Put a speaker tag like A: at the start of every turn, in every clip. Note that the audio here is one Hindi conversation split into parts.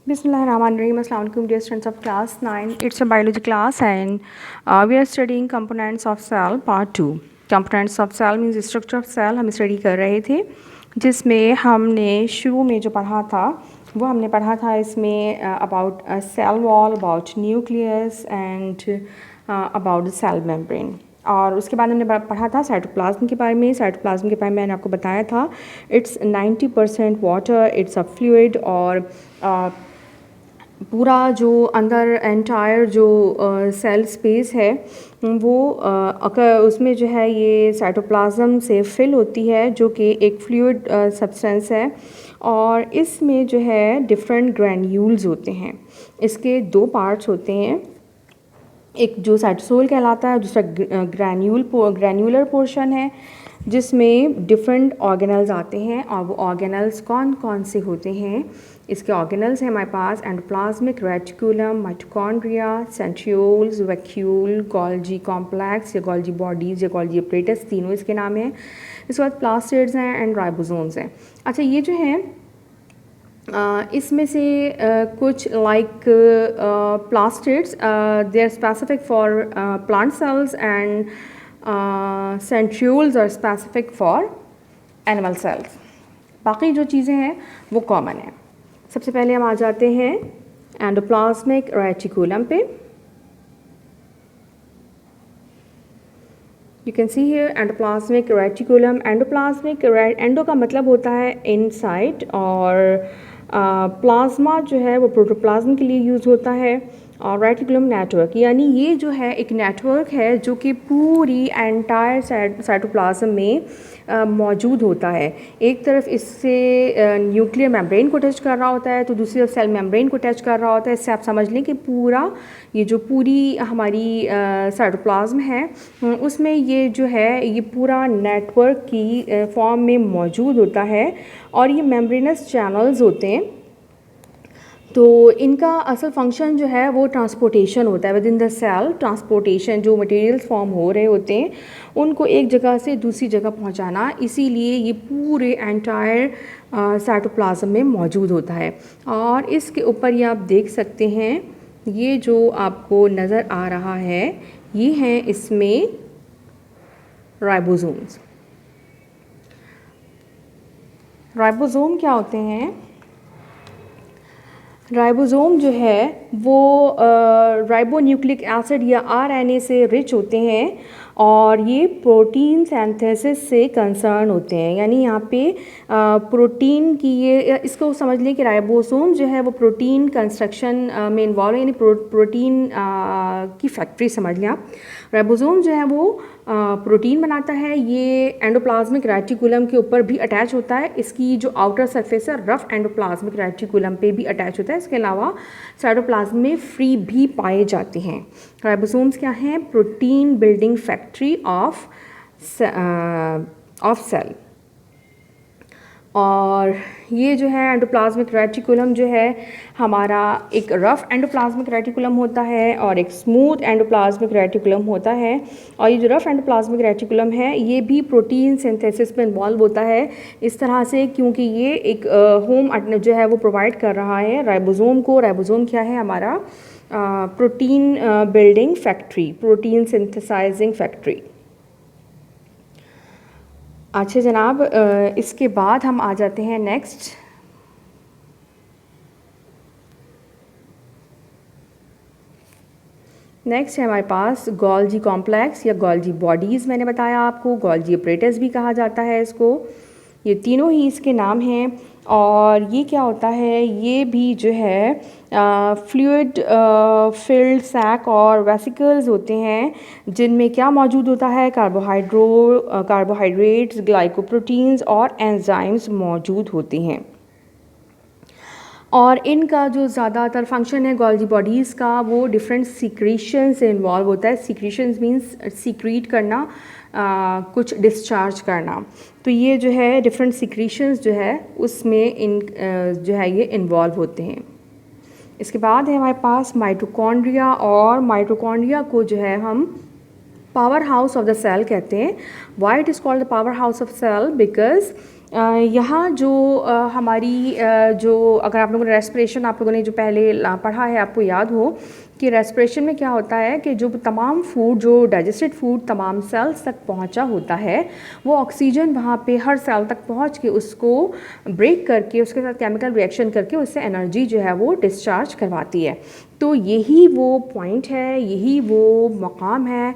A: Bismillahirrahmanirrahim. Assalamu alaikum dear students of class 9. It's a biology class and we are studying components of cell part 2. Components of cell means structure of cell हम स्टडी कर रहे थे, जिसमें हमने शुरू में जो पढ़ा था वो हमने पढ़ा था इसमें about cell wall, about nucleus and about cell membrane. और उसके बाद हमने पढ़ा था साइटोप्लाज्म के बारे में। साइटोप्लाज्म के बारे में मैंने आपको बताया था it's 90% water, it's a fluid और पूरा जो अंदर एंटायर जो सेल स्पेस है वो अगर उसमें जो है ये साइटोप्लाज्म से फिल होती है, जो कि एक फ्लूइड सब्सटेंस है। और इसमें जो है डिफरेंट ग्रैन्यूल्स होते हैं। इसके दो पार्ट्स होते हैं, एक जो साइटोसोल कहलाता है, दूसरा ग्रैन्यूलर पोर्शन है, जिसमें डिफरेंट ऑर्गेनल्स आते हैं। और वो ऑर्गेनल्स कौन कौन से होते हैं? इसके ऑर्गेनल्स हैं हमारे पास endoplasmic reticulum, mitochondria, centrioles, vacuole, Golgi complex या गोल्जी बॉडीज़ या गोल्जी अपरेटस, तीनों इसके नाम हैं। इसके बाद प्लास्टिड्स हैं एंड राइबोसोम्स हैं। अच्छा, ये जो हैं इसमें से कुछ like plastids they are specific for plant cells and centrioles are specific for animal cells. बाकी जो चीज़ें हैं वो कॉमन है। सबसे पहले हम आ जाते हैं एंडोप्लाज्मिक रेटिकुलम पे। You can see here endoplasmic reticulum. Endoplasmic endo का मतलब होता है इनसाइड, और प्लाज्मा जो है वो प्रोटोप्लाज्म के लिए यूज़ होता है, और रेटिकुलम नेटवर्क, यानी ये जो है एक नेटवर्क है जो कि पूरी एंटायर साइटोप्लाज्म में मौजूद होता है। एक तरफ इससे न्यूक्लियर मेम्ब्रेन को टच कर रहा होता है, तो दूसरी तरफ सेल मेम्ब्रेन को टच कर रहा होता है। इससे आप समझ लें कि पूरा ये जो पूरी हमारी साइटोप्लाज्म है उसमें ये जो है ये पूरा नेटवर्क की फॉर्म में मौजूद होता है। और ये मेम्ब्रेनस चैनल्स होते हैं, तो इनका असल फंक्शन जो है वो ट्रांसपोर्टेशन होता है within the cell. Transportation, जो मटेरियल्स फॉर्म हो रहे होते हैं उनको एक जगह से दूसरी जगह पहुंचाना, इसीलिए ये पूरे एंटायर साइटोप्लाज्म में मौजूद होता है। और इसके ऊपर ये आप देख सकते हैं, ये जो आपको नज़र आ रहा है ये हैं इसमें राइबोसोम्स। राइबोसोम क्या होते हैं? राइबोसोम जो है वो राइबोन्यूक्लिक एसिड या आरएनए से रिच होते हैं, और ये प्रोटीन सिंथेसिस से कंसर्न होते हैं। यानी यहाँ पे प्रोटीन की ये, इसको समझ लें कि राइबोसोम जो है वो प्रोटीन कंस्ट्रक्शन में इन्वॉल्व है, यानी प्रोटीन की फैक्ट्री समझ लें आप। राइबोसोम जो है वो प्रोटीन बनाता है। ये एंडोप्लाज्मिक रेटिकुलम के ऊपर भी अटैच होता है। इसकी जो आउटर सरफेस है रफ एंडोप्लाज्मिक रेटिकुलम पे भी अटैच होता है। इसके अलावा साइटोप्लाज्म में फ्री भी पाए जाते हैं। राइबोसोम्स क्या हैं? Protein building factory of cell. और ये जो है एंडोप्लाज्मिक रेटिकुलम जो है हमारा एक रफ एंडोप्लाज्मिक रेटिकुलम होता है और एक स्मूथ एंडोप्लाज्मिक रेटिकुलम होता है। और ये जो रफ एंडोप्लाज्मिक रेटिकुलम है ये भी प्रोटीन सिंथेसिस में इन्वॉल्व होता है इस तरह से, क्योंकि ये एक होम जो है वो प्रोवाइड कर रहा है राइबोसोम को। राइबोसोम क्या है? हमारा protein building factory, protein synthesising factory. अच्छा जनाब, इसके बाद हम आ जाते हैं नेक्स्ट। नेक्स्ट है हमारे पास गोल्जी कॉम्प्लेक्स या गोल्जी बॉडीज़। मैंने बताया आपको गोल्जी अपरेटस भी कहा जाता है इसको। ये तीनों ही इसके नाम हैं। और ये क्या होता है? ये भी जो है फ्लूइड फिल्ड सैक और वेसिकल्स होते हैं, जिनमें क्या मौजूद होता है? कार्बोहाइड्रेट्स, ग्लाइकोप्रोटीन्स और एंजाइम्स मौजूद होते हैं। और इनका जो ज़्यादातर फंक्शन है गोल्जी बॉडीज़ का वो डिफरेंट सीक्रेशन से इन्वॉल्व होता है। सीक्रेशंस मींस सीक्रीट करना, कुछ डिस्चार्ज करना। तो ये जो है डिफरेंट सीक्रेशंस जो है उसमें जो है ये इन्वॉल्व होते हैं। इसके बाद है हमारे पास माइटोकॉन्ड्रिया, और माइटोकॉन्ड्रिया को जो है हम power house of the cell कहते हैं। Why it is called the power house of cell? Because यहाँ जो हमारी जो अगर आप लोगों ने रेस्पिरेशन आप लोगों ने जो पहले पढ़ा है आपको याद हो कि रेस्पिरेशन में क्या होता है कि जो तमाम फूड जो डाइजेस्टेड फूड तमाम सेल्स तक पहुँचा होता है वो ऑक्सीजन वहाँ पे हर सेल तक पहुँच के उसको ब्रेक करके उसके साथ केमिकल रिएक्शन करके उससे एनर्जी जो है वो डिस्चार्ज करवाती है। तो यही वो पॉइंट है, यही वो मकाम है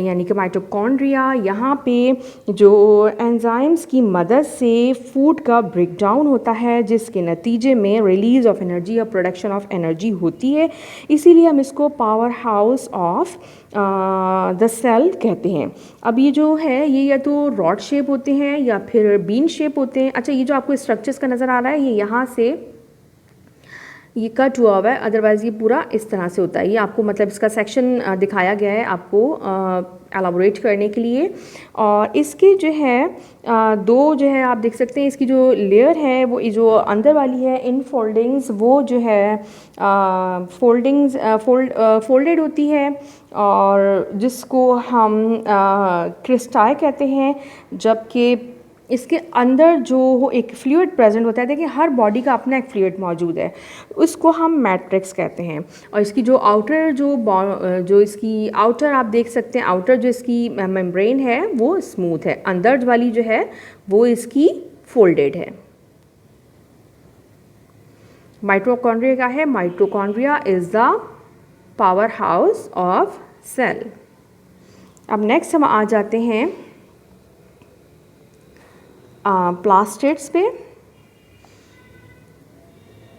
A: यानी कि माइटोकॉन्ड्रिया। यहाँ पे जो एंजाइम्स की मदद से फूड का ब्रेकडाउन होता है जिसके नतीजे में रिलीज़ ऑफ एनर्जी या प्रोडक्शन ऑफ एनर्जी होती है। इसीलिए हम इसको power house of the cell कहते हैं। अब ये जो है ये या तो रॉड शेप होते हैं या फिर बीन शेप होते हैं। अच्छा, ये जो आपको स्ट्रक्चर्स का नज़र आ रहा है ये यहाँ से ये कट हुआ हुआ है, अदरवाइज़ ये पूरा इस तरह से होता है। ये आपको मतलब इसका सेक्शन दिखाया गया है आपको एलाबोरेट करने के लिए। और इसके जो है दो जो है आप देख सकते हैं इसकी जो लेयर है वो जो अंदर वाली है इन फोल्डिंग्स वो जो है फोल्डेड होती है और जिसको हम क्रिस्टाई कहते हैं। जबकि इसके अंदर जो एक फ्लूइड प्रेजेंट होता है, देखिए हर बॉडी का अपना एक फ्लूइड मौजूद है, उसको हम मैट्रिक्स कहते हैं। और इसकी जो आउटर जो इसकी आउटर आप देख सकते हैं, आउटर जो इसकी मेम्ब्रेन है वो स्मूथ है, अंदर वाली जो है वो इसकी फोल्डेड है। माइटोकॉन्ड्रिया क्या है? Mitochondria is the power house of cell. अब नेक्स्ट हम आ जाते हैं प्लास्टिड्स पे।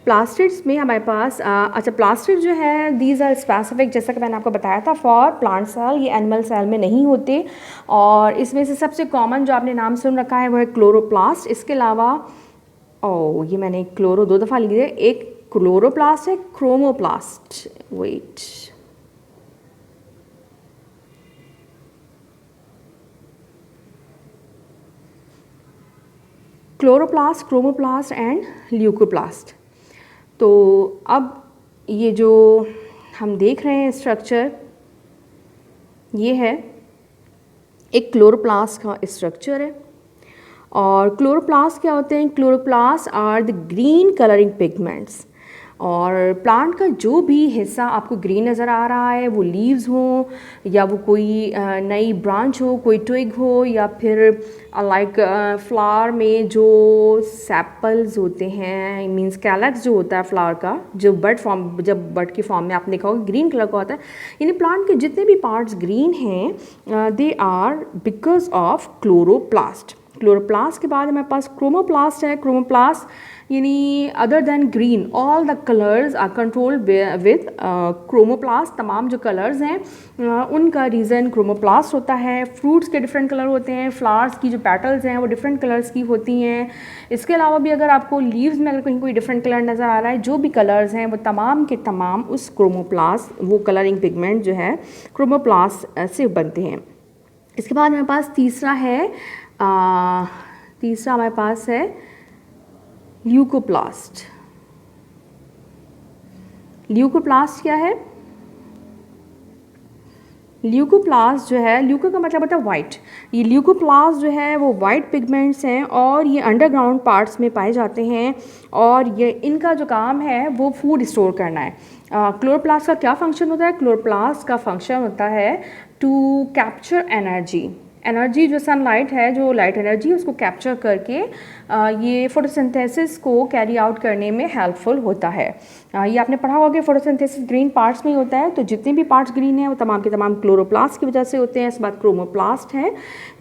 A: प्लास्टिड्स में हमारे पास अच्छा प्लास्टिड जो है दीज आर स्पेसिफिक, जैसा कि मैंने आपको बताया था फॉर प्लांट सेल, ये एनिमल सेल में नहीं होते। और इसमें से सबसे कॉमन जो आपने नाम सुन रखा है वो है क्लोरोप्लास्ट। इसके अलावा ये मैंने क्लोरो 2 दफ़ा लिख दिया, एक क्लोरोप्लास्ट है, chromoplast, wait chloroplast, chromoplast and leucoplast. तो अब ये जो हम देख रहे हैं स्ट्रक्चर ये है एक क्लोरोप्लास्ट का स्ट्रक्चर है। और क्लोरोप्लास्ट क्या होते हैं? Chloroplast are the green colouring pigments. और प्लांट का जो भी हिस्सा आपको ग्रीन नज़र आ रहा है वो लीव्स हो या वो कोई नई ब्रांच हो, कोई ट्विग हो, या फिर लाइक फ्लावर में जो सेपल्स होते हैं, मींस कैलक्स जो होता है फ्लावर का, जो बड फॉर्म जब बड के फॉर्म में आपने देखा होगा ग्रीन कलर का होता है। यानी प्लांट के जितने भी पार्ट्स ग्रीन हैं they are because of chloroplast. Chloroplast के बाद हमारे पास क्रोमोप्लास्ट है। क्रोमोप्लास्ट यानी other than green all the colours are controlled with chromoplast. तमाम जो कलर्स हैं उनका रीज़न क्रोमोप्लास्ट होता है। फ्रूट्स के डिफरेंट कलर होते हैं, फ्लावर्स की जो पेटल्स हैं वो डिफरेंट कलर्स की होती हैं। इसके अलावा भी अगर आपको लीव्स में अगर कहीं कोई डिफरेंट कलर नज़र आ रहा है, जो भी कलर्स हैं वो तमाम के तमाम उस क्रोमोप्लास्ट वो कलरिंग पिगमेंट जो है क्रोमोप्लास्ट से बनते हैं। इसके बाद हमारे पास तीसरा हमारे पास है ल्यूकोप्लास्ट। ल्यूकोप्लास्ट क्या है? ल्यूकोप्लास्ट जो है, ल्यूको का मतलब होता है वाइट। ये ल्यूकोप्लास्ट जो है वो वाइट पिगमेंट्स हैं और ये अंडरग्राउंड पार्ट्स में पाए जाते हैं और ये इनका जो काम है वो फूड स्टोर करना है। क्लोरोप्लास्ट का क्या फंक्शन होता है? क्लोरोप्लास्ट का फंक्शन होता है टू कैप्चर एनर्जी जो सनलाइट है, जो लाइट एनर्जी उसको कैप्चर करके ये फोटोसिंथेसिस को कैरी आउट करने में हेल्पफुल होता है। ये आपने पढ़ा होगा कि फोटोसिंथेसिस ग्रीन पार्ट्स में ही होता है, तो जितने भी पार्ट्स ग्रीन हैं वो तमाम के तमाम क्लोरोप्लास्ट की वजह से होते हैं। इसके बाद क्रोमोप्लास्ट हैं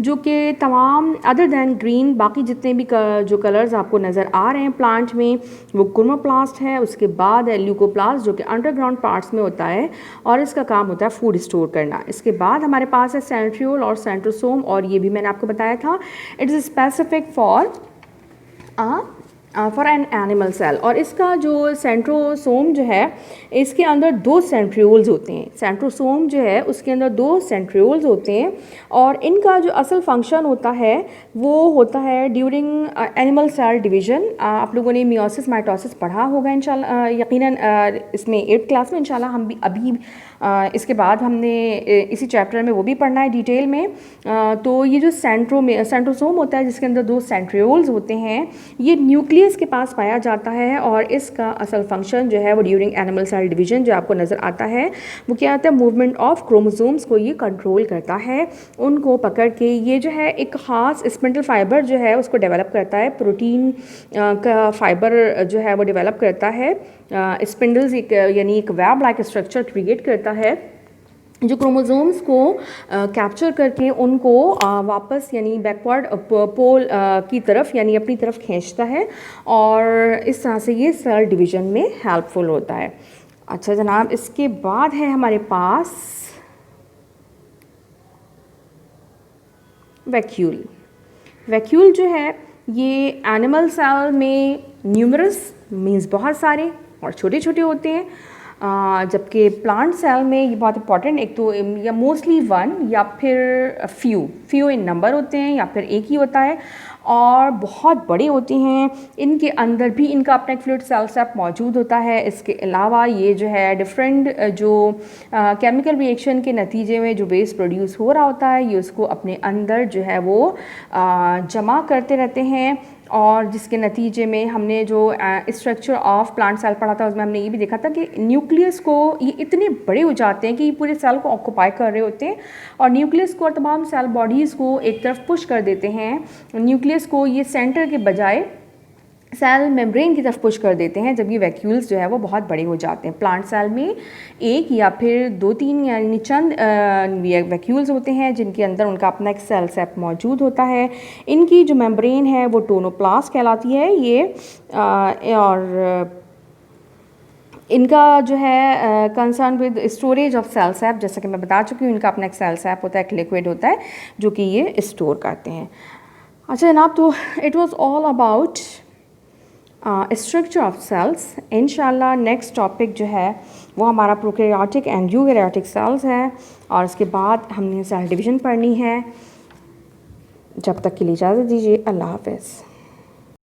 A: जो कि तमाम अदर दैन ग्रीन बाकी जितने भी जो कलर्स आपको नज़र आ रहे हैं प्लांट में वो क्रोमोप्लास्ट है। उसके बाद है ल्यूकोप्लास्ट जो कि अंडरग्राउंड पार्ट्स में होता है और इसका काम होता है फूड स्टोर करना। इसके बाद हमारे पास है सेंट्रियोल और सेंट्रोसोम, और ये भी मैंने आपको बताया था it is specific for for an animal cell. और इसका जो सेंट्रोसोम जो है इसके अंदर 2 सेंट्रियोल्स होते हैं। सेंट्रोसोम जो है उसके अंदर 2 सेंट्रियोल्स होते हैं और इनका जो असल फंक्शन होता है वो होता है ड्यूरिंग एनिमल सेल डिवीज़न। आप लोगों ने मियोसिस माइटोसिस पढ़ा होगा इंशाल्लाह, यकीनन इसमें 8th क्लास में इंशाल्लाह। हम भी अभी इसके बाद हमने इसी चैप्टर में वो भी पढ़ना है डिटेल में। तो ये जो सेंट्रोसोम होता है जिसके अंदर 2 सेंट्रियोल्स होते हैं, ये न्यूक्लियस के पास पाया जाता है और इसका असल फंक्शन जो है वो ड्यूरिंग एनिमल सेल डिवीज़न जो आपको नज़र आता है वो क्या आता है, मूवमेंट ऑफ क्रोमोसोम्स को ये कंट्रोल करता है। उनको पकड़ के ये जो है एक ख़ास स्पिंडल फाइबर जो है उसको डेवलप करता है, प्रोटीन का फाइबर जो है वो डेवलप करता है। स्पिंडल्स एक यानी एक वेब लाइक स्ट्रक्चर क्रिएट करता है जो क्रोमोसोम्स को कैप्चर करके उनको वापस यानी बैकवर्ड पोल की तरफ यानी अपनी तरफ खींचता है और इस तरह से ये सेल डिवीज़न में हेल्पफुल होता है। अच्छा जनाब, इसके बाद है हमारे पास वैक्यूल। वैक्यूल जो है ये एनिमल सेल में न्यूमरस मीन्स बहुत सारे और छोटे छोटे होते हैं, जबकि प्लांट सेल में ये बहुत इंपॉर्टेंट, एक तो या मोस्टली 1 या फिर फ्यू इन नंबर होते हैं या फिर एक ही होता है और बहुत बड़े होते हैं। इनके अंदर भी इनका अपना एक फ्लूइड सेल सेप मौजूद होता है। इसके अलावा ये जो है डिफरेंट जो केमिकल रिएक्शन के नतीजे में जो वेस्ट प्रोड्यूस हो रहा होता है ये उसको अपने अंदर जो है वो जमा करते रहते हैं और जिसके नतीजे में हमने जो स्ट्रक्चर ऑफ प्लांट सेल पढ़ा था उसमें हमने ये भी देखा था कि न्यूक्लियस को ये इतने बड़े हो जाते हैं कि ये पूरे सेल को ऑक्यूपाई कर रहे होते हैं और न्यूक्लियस को और तमाम सेल बॉडीज़ को एक तरफ पुश कर देते हैं। न्यूक्लियस को ये सेंटर के बजाय सेल मेम्ब्रेन की तरफ पुश कर देते हैं जब ये वैक्यूल्स जो है वो बहुत बड़े हो जाते हैं। प्लांट सेल में एक या फिर 2-3 यानी चंद वैक्यूल्स होते हैं जिनके अंदर उनका अपना एक सेल सेप मौजूद होता है। इनकी जो मेम्ब्रेन है वो टोनोप्लास्ट कहलाती है ये और इनका जो है concern with storage of cell sap, जैसा कि मैं बता चुकी हूँ इनका अपना एक सेल सेप होता है, एक लिक्विड होता है जो कि ये स्टोर करते हैं। अच्छा जनाब, तो it was all about structure of cells. इंशाल्लाह नेक्स्ट टॉपिक जो है वो हमारा प्रोकैरियोटिक एंड यूकैरियोटिक सेल्स है और इसके बाद हमने सेल डिवीज़न पढ़नी है। जब तक के लिए इजाज़त दीजिए, अल्लाह हाफ़िज़।